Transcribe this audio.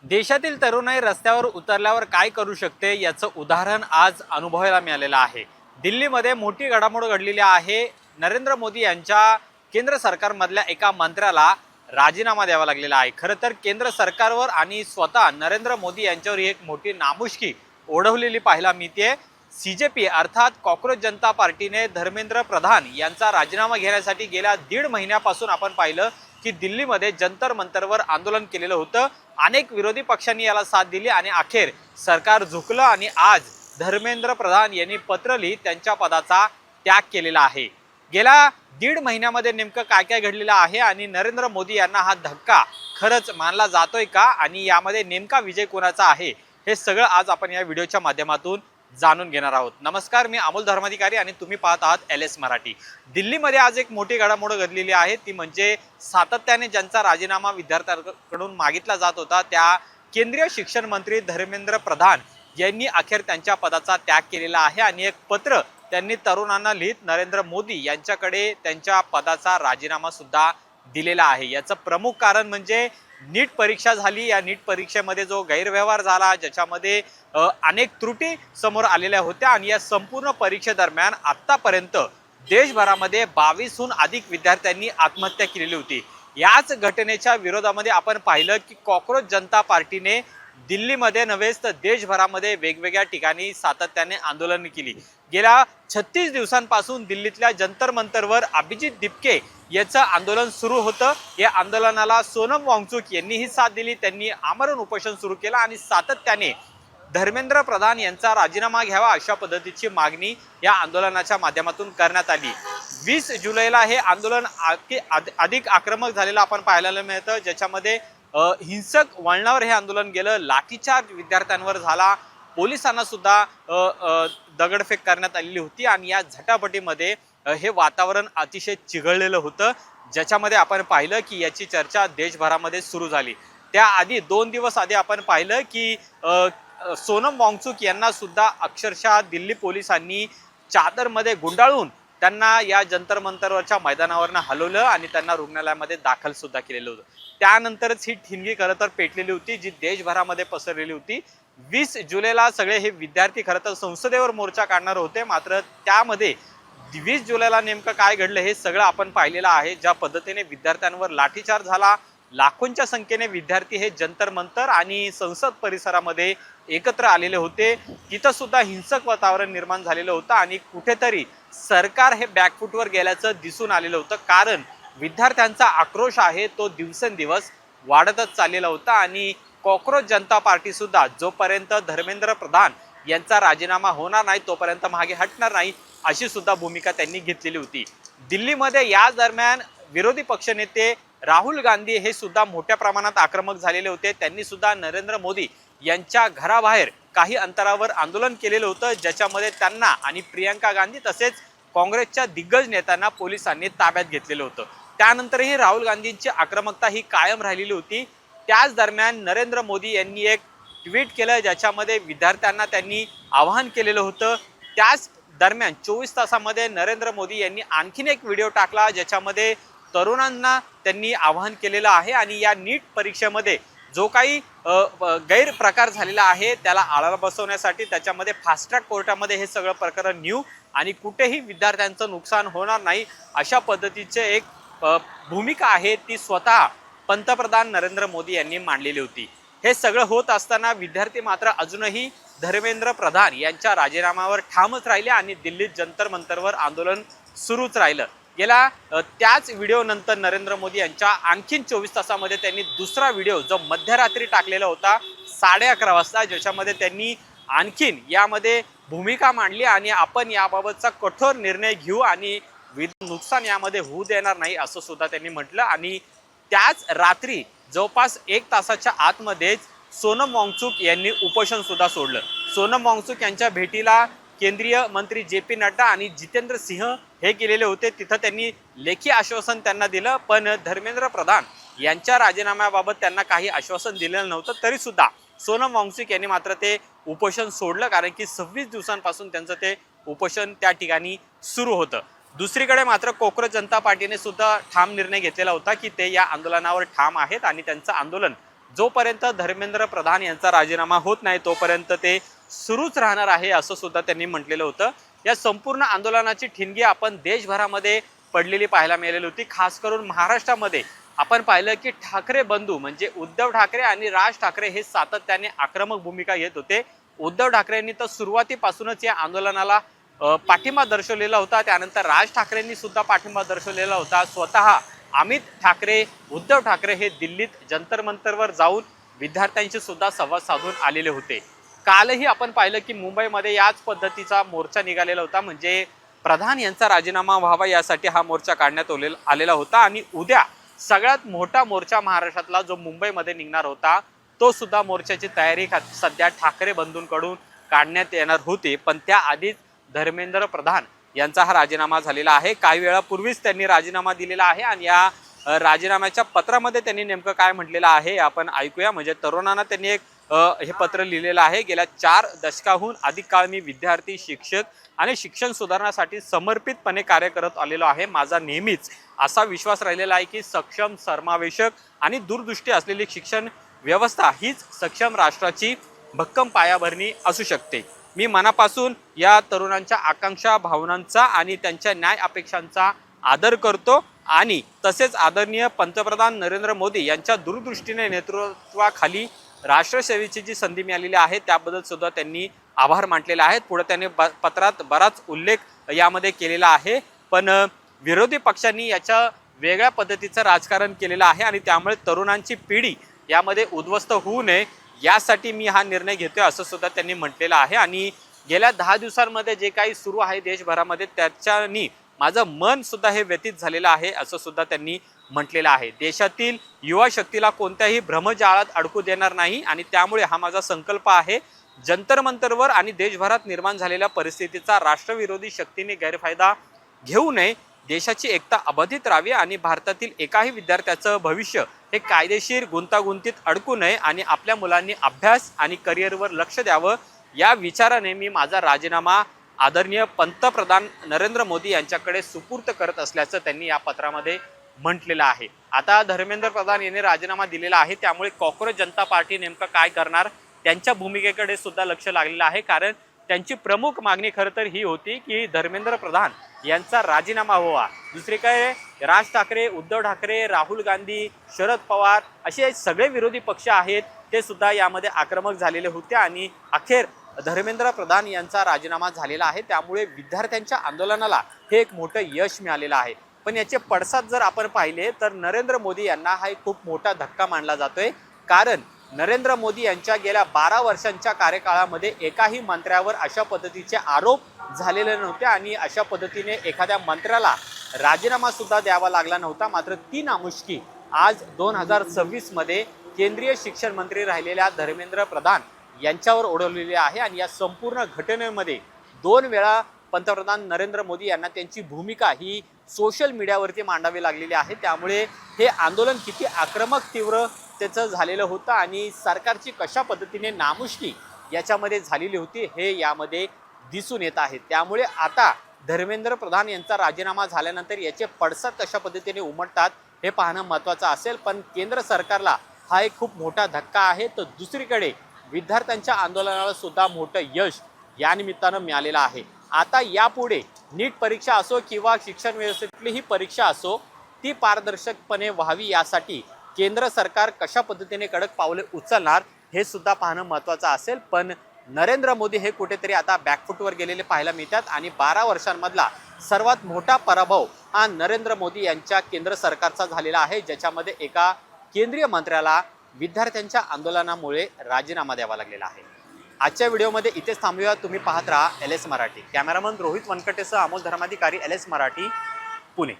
देशातील तरुणाई रस्त्यावर उतरल्यावर काय करू शकते याचं उदाहरण आज अनुभवायला मिळालेलं आहे। दिल्लीमध्ये मोठी घडामोड घडलेली आहे। नरेंद्र मोदी यांच्या केंद्र सरकारमधल्या एका मंत्र्याला राजीनामा द्यावा लागलेला आहे। खरं तर केंद्र सरकारवर आणि स्वतः नरेंद्र मोदी यांच्यावर एक मोठी नामुष्की ओढवलेली पाहायला मिळते। सीजेपी अर्थात कॉकरोच जनता पार्टीने धर्मेंद्र प्रधान यांचा राजीनामा घेण्यासाठी गेल्या 1.5 महिन्यापासून आपण पाहिलं की दिल्लीमध्ये जंतर मंतरवर आंदोलन केलेलं होतं। अनेक विरोधी पक्षांनी याला साथ दिली आणि अखेर सरकार झुकलं आणि आज धर्मेंद्र प्रधान यांनी पत्र लिहित त्यांच्या पदाचा त्याग केलेला आहे। गेल्या 1.5 महिन्यामध्ये नेमकं काय काय घडलेलं आहे आणि नरेंद्र मोदी यांना हा धक्का खरंच मानला जातोय का आणि यामध्ये नेमका विजय कोणाचा आहे हे सगळं आज आपण या व्हिडिओच्या माध्यमातून जाणून घेणार आहोत। नमस्कार, मी अमोल धर्माधिकारी आणि तुम्ही पाहत आहात LS मराठी। दिल्लीमध्ये आज एक मोठी घडामोड घडलेली आहे, ती म्हणजे सातत्याने ज्यांचा राजीनामा विद्यार्थ्यांकडून मागितला जात होता त्या केंद्रीय शिक्षण मंत्री धर्मेंद्र प्रधान यांनी अखेर त्यांच्या पदाचा त्याग केलेला आहे आणि एक पत्र त्यांनी तरुणांना लिहित नरेंद्र मोदी यांच्याकडे त्यांच्या पदाचा राजीनामा सुद्धा दिलेला आहे। याचं प्रमुख कारण म्हणजे नीट परीक्षा झाली। या नीट परीक्षेमध्ये जो गैरव्यवहार झाला, ज्याच्यामध्ये अनेक त्रुटी समोर आलेल्या होत्या आणि या संपूर्ण परीक्षेदरम्यान आतापर्यंत देशभरामध्ये 22हून अधिक विद्यार्थ्यांनी आत्महत्या केलेली होती। याच घटनेच्या विरोधामध्ये आपण पाहिलं की कॉकरोच जनता पार्टीने दिल्लीमध्ये नव्हेच तर देशभरामध्ये वेगवेगळ्या ठिकाणी सातत्याने आंदोलन केली। गेल्या 36 दिवसांपासून दिल्लीतल्या जंतर मंतरवर अभिजित दिपके याचं आंदोलन सुरू होतं। या आंदोलनाला सोनम वांगचुक यांनीही साथ दिली। त्यांनी आमरण उपोषण सुरू केलं आणि सातत्याने धर्मेंद्र प्रधान यांचा राजीनामा घ्यावा अशा पद्धतीची मागणी या आंदोलनाच्या माध्यमातून करण्यात आली। 20 जुलैला हे आंदोलन अधिक आक्रमक झालेलं आपण पाहायला मिळतं, ज्याच्यामध्ये हिंसक वळणावर हे आंदोलन गेलं। लाठीचार्ज विद्यार्थ्यांवर झाला, पोलिसांना सुद्धा दगडफेक करण्यात आलेली होती आणि या झटापटीमध्ये हे वातावरण अतिशय चिघळलेलं होतं, ज्याच्यामध्ये आपण पाहिलं की याची चर्चा देशभरामध्ये सुरू झाली। त्याआधी 2 दिवस आधी आपण पाहिलं की सोनम वांगचुक यांना सुद्धा अक्षरशः दिल्ली पोलिसांनी चादरमध्ये गुंडाळून त्यांना या जंतर मंतरवरच्या मैदानावरनं हलवलं आणि त्यांना रुग्णालयामध्ये दाखल सुद्धा केलेलं होतं। त्यानंतरच ही ठिणगी खरं तर पेटलेली होती, जी देशभरामध्ये पसरलेली होती। 20 जुलैला सगळे हे विद्यार्थी खरं तर संसदेवर मोर्चा काढणार होते, मात्र त्यामध्ये 20 जुलैला नेमकं काय घडलं हे सगळं आपण पाहिलेलं आहे। ज्या पद्धतीने विद्यार्थ्यांवर लाठीचार्ज झाला, लाखोंच्या संख्येने विद्यार्थी हे जंतर मंतर आणि संसद परिसरामध्ये एकत्र आलेले होते। तिथं सुद्धा हिंसक वातावरण निर्माण झालेलं होतं आणि कुठेतरी सरकार हे बॅकफूटवर गेल्याचं दिसून आलेलं होतं, कारण विद्यार्थ्यांचा आक्रोश आहे तो दिवसेंदिवस वाढतच चाललेला होता आणि कॉकरोच जनता पार्टी सुद्धा जोपर्यंत धर्मेंद्र प्रधान यांचा राजीनामा होणार नाही तोपर्यंत मागे हटणार नाही अशी सुद्धा भूमिका त्यांनी घेतलेली होती। दिल्लीमध्ये या दरम्यान विरोधी पक्षनेते राहुल गांधी हे सुद्धा मोठ्या प्रमाणात आक्रमक झालेले होते। त्यांनी सुद्धा नरेंद्र मोदी यांच्या घराबाहेर काही अंतरावर आंदोलन केलेलं होतं, ज्याच्यामध्ये त्यांना आणि प्रियंका गांधी तसेच काँग्रेसच्या दिग्गज नेत्यांना पोलिसांनी ताब्यात घेतलेलं होतं। त्यानंतरही राहुल गांधींची आक्रमकता ही कायम राहिलेली होती। त्याच दरम्यान नरेंद्र मोदी यांनी एक ट्विट केलं, ज्याच्यामध्ये विद्यार्थ्यांना त्यांनी आवाहन केलेलं होतं। त्याच दरम्यान 24 तासामध्ये नरेंद्र मोदी यांनी आणखीन एक व्हिडिओ टाकला, ज्याच्यामध्ये तरुणांना त्यांनी आवाहन केलेलं आहे आणि या नीट परीक्षेमध्ये जो काही गैरप्रकार झालेला आहे त्याला आळा बसवण्यासाठी त्याच्यामध्ये फास्ट ट्रॅक कोर्टामध्ये हे सगळं प्रकरण नेऊ आणि कुठेही विद्यार्थ्यांचं नुकसान होणार नाही अशा पद्धतीचे एक भूमिका आहे ती स्वतः पंतप्रधान नरेंद्र मोदी यांनी मांडलेली होती। हे सगळं होत असताना विद्यार्थी मात्र अजूनही धर्मेंद्र प्रधान यांच्या राजीनाम्यावर ठामच राहिले आणि दिल्लीत जंतर मंतरवर आंदोलन सुरूच राहिलं। गेल्या त्याच व्हिडिओ नंतर नरेंद्र मोदी यांच्या आणखीन 24 तासामध्ये त्यांनी दुसरा व्हिडिओ जो मध्यरात्री टाकलेला होता 11:30 वाजता, ज्याच्यामध्ये त्यांनी आणखीन यामध्ये भूमिका मांडली आणि आपण याबाबतचा कठोर निर्णय घेऊ आणि नुकसान यामध्ये होऊ देणार नाही असं सुद्धा त्यांनी म्हटलं। आणि त्याच रात्री जवळपास 1 तासाच्या आतमध्येच सोनम वांगचुक यांनी उपोषण सुद्धा सोडलं। सोनम वांगचुक यांच्या भेटीला केंद्रीय मंत्री JP नड्डा आणि जितेंद्र सिंह हे गेलेले होते। तिथं त्यांनी लेखी आश्वासन त्यांना दिलं, पण धर्मेंद्र प्रधान यांच्या राजीनाम्याबाबत त्यांना काही आश्वासन दिलेलं नव्हतं। तरी सुद्धा सोनम वांगचुक यांनी मात्र ते उपोषण सोडलं, कारण की 26 दिवसांपासून त्यांचं ते उपोषण त्या ठिकाणी सुरू होतं। दुसरीकडे मात्र कॉकरोच जनता पार्टीने सुद्धा ठाम निर्णय घेतलेला होता की ते या आंदोलनावर ठाम आहेत आणि त्यांचं आंदोलन जोपर्यंत धर्मेंद्र प्रधान यांचा राजीनामा होत नाही तोपर्यंत ते सुरूच राहणार आहे असं सुद्धा त्यांनी म्हटलेलं होतं। या संपूर्ण आंदोलनाची ठिणगी आपण देशभरामध्ये पडलेली पाहायला मिळालेली होती। खास करून महाराष्ट्रामध्ये आपण पाहिलं की ठाकरे बंधू म्हणजे उद्धव ठाकरे आणि राज ठाकरे हे सातत्याने आक्रमक भूमिका घेत होते। उद्धव ठाकरेंनी तर सुरुवातीपासूनच या आंदोलनाला पाठिंबा दर्शवलेला होता, त्यानंतर राज ठाकरेंनी सुद्धा पाठिंबा दर्शवलेला होता। स्वतः अमित ठाकरे, उद्धव ठाकरे हे दिल्लीत जंतर मंतरवर जाऊन विद्यार्थ्यांशी सुद्धा संवाद साधून आलेले होते। कालही आपण पाहिलं की मुंबईमध्ये याच पद्धतीचा मोर्चा निघालेला होता, म्हणजे प्रधान यांचा राजीनामा व्हावा यासाठी हा मोर्चा काढण्यात आलेला होता। आणि उद्या सगळ्यात मोठा मोर्चा महाराष्ट्रातला जो मुंबईमध्ये निघणार होता तो सुद्धा मोर्चाची तयारी सध्या ठाकरे बंधूंकडून काढण्यात येणार होती। पण त्याआधीच धर्मेंद्र प्रधान यांचा हा राजीनामा झालेला आहे। काही वेळापूर्वीच त्यांनी राजीनामा दिलेला आहे आणि या राजीनाम्याच्या पत्रामध्ये त्यांनी नेमकं काय म्हटलेलं आहे आपण ऐकूया। म्हणजे तरुणांना त्यांनी एक हे पत्र लिहिलेलं आहे। गेल्या 4 दशकाहून अधिक काळ मी विद्यार्थी, शिक्षक आणि शिक्षण सुधारण्यासाठी समर्पितपणे कार्य करत आलेलो आहे। माझा नेहमीच असा विश्वास राहिलेला आहे की सक्षम, समावेशक आणि दूरदृष्टी असलेली शिक्षण व्यवस्था हीच सक्षम राष्ट्राची भक्कम पायाभरणी असू शकते। मी मनापासून या तरुणांच्या आकांक्षा, भावनांचा आणि त्यांच्या न्याय अपेक्षांचा आदर करतो आणि तसेच आदरणीय पंतप्रधान नरेंद्र मोदी यांच्या दूरदृष्टीने नेतृत्वाखाली राष्ट्रसेवेची जी संधी मिळालेली आहे त्याबद्दल सुद्धा त्यांनी आभार मानलेले आहेत। पुढे त्यांनी पत्रात बराच उल्लेख यामध्ये केलेला आहे, पण विरोधी पक्षांनी याच्या वेगळ्या पद्धतीचं राजकारण केलेलं आहे आणि त्यामुळे तरुणांची पिढी यामध्ये उद्ध्वस्त होऊ नये यासाठी मी हा निर्णय घेतोय असं सुद्धा त्यांनी म्हटलेलं आहे। आणि गेल्या 10 दिवसांमध्ये जे काही सुरू आहे देशभरामध्ये त्याच्यानी माझं मन सुद्धा हे व्यतीत झालेलं आहे असं सुद्धा त्यांनी म्हटलेलं आहे। देशातील युवा शक्तीला कोणत्याही भ्रमजाळात अडकू देणार नाही आणि त्यामुळे हा माझा संकल्प आहे। जंतर मंतरवर आणि देशभरात निर्माण झालेल्या परिस्थितीचा राष्ट्रविरोधी शक्तीने गैरफायदा घेऊ नये, देशाची एकता अबाधित राहावी आणि भारतातील एकाही विद्यार्थ्याचं भविष्य हे कायदेशीर गुंतागुंतीत अडकू नये आणि आपल्या मुलांनी अभ्यास आणि करिअरवर लक्ष द्यावं या विचाराने मी माझा राजीनामा आदरणीय पंतप्रधान नरेंद्र मोदी यांच्याकडे सुपूर्द करत असल्याचं त्यांनी या पत्रामध्ये म्हटलेलं आहे। आता धर्मेंद्र प्रधान यांनी राजीनामा दिलेला आहे, त्यामुळे कॉक्रोच जनता पार्टी नेमकं काय करणार त्यांच्या भूमिकेकडे सुद्धा लक्ष लागलेलं आहे। कारण त्यांची प्रमुख मागणी खरं तर ही होती की धर्मेंद्र प्रधान यांचा राजीनामा व्हावा। दुसरे काय, राज ठाकरे, उद्धव ठाकरे, राहुल गांधी, शरद पवार असे सगळे विरोधी पक्ष आहेत ते सुद्धा यामध्ये आक्रमक झालेले होते आणि अखेर धर्मेंद्र प्रधान यांचा राजीनामा झालेला आहे। त्यामुळे विद्यार्थ्यांच्या आंदोलनाला हे एक मोठं यश मिळालेलं आहे। पण याचे पडसाद जर आपण पाहिले तर नरेंद्र मोदी यांना हा एक खूप मोठा धक्का मानला जातोय। कारण नरेंद्र मोदी यांच्या गेल्या 12 वर्षांच्या कार्यकाळामध्ये एकाही मंत्र्यावर अशा पद्धतीचे आरोप झालेले नव्हते आणि अशा पद्धतीने एखाद्या मंत्र्याला राजीनामा सुद्धा द्यावा लागला नव्हता। मात्र ती नामुष्की आज 2026 मध्ये केंद्रीय शिक्षण मंत्री राहिलेल्या धर्मेंद्र प्रधान यांच्यावर ओढवलेली आहे आणि या संपूर्ण घटनेमध्ये 2 वेळा पंतप्रधान नरेंद्र मोदी यांना त्यांची भूमिका ही सोशल मीडियावरती मांडावी लागलेली आहे। त्यामुळे हे आंदोलन किती आक्रमक तीव्र त्याचं झालेलं होतं आणि सरकारची कशा पद्धतीने नामुष्की याच्यामध्ये झालेली होती हे यामध्ये दिसून येत आहे। त्यामुळे आता धर्मेंद्र प्रधान यांचा राजीनामा झाल्यानंतर याचे पडसाद कशा पद्धतीने उमटतात हे पाहणं महत्त्वाचं असेल। पण केंद्र सरकारला हा एक खूप मोठा धक्का आहे। तर दुसरीकडे विद्यार्थ्यांच्या आंदोलनाला सुद्धा मोठं यश या निमित्तानं मिळालेलं आहे। आता यापुढे नीट परीक्षा असो किंवा शिक्षण व्यवस्थेतली ही परीक्षा असो ती पारदर्शकपणे व्हावी यासाठी केंद्र सरकार कशा पद्धतीने कडक पावले उचलणार हे सुद्धा पाहणं महत्त्वाचं असेल। पण नरेंद्र मोदी हे कुठेतरी आता बॅकफुटवर गेलेले पाहायला मिळतात आणि 12 वर्षांमधला सर्वात मोठा पराभव हा नरेंद्र मोदी यांच्या केंद्र सरकारचा झालेला आहे, ज्याच्यामध्ये एका केंद्रीय मंत्र्याला विद्यार्थ्यांच्या आंदोलनामुळे राजीनामा द्यावा लागलेला आहे। आजच्या व्हिडिओमध्ये इथेच थांबूया। तुम्ही पाहत राहा LS मराठी। कॅमेरामन रोहित वनकटेसह अमोल धर्माधिकारी, LS मराठी, पुणे।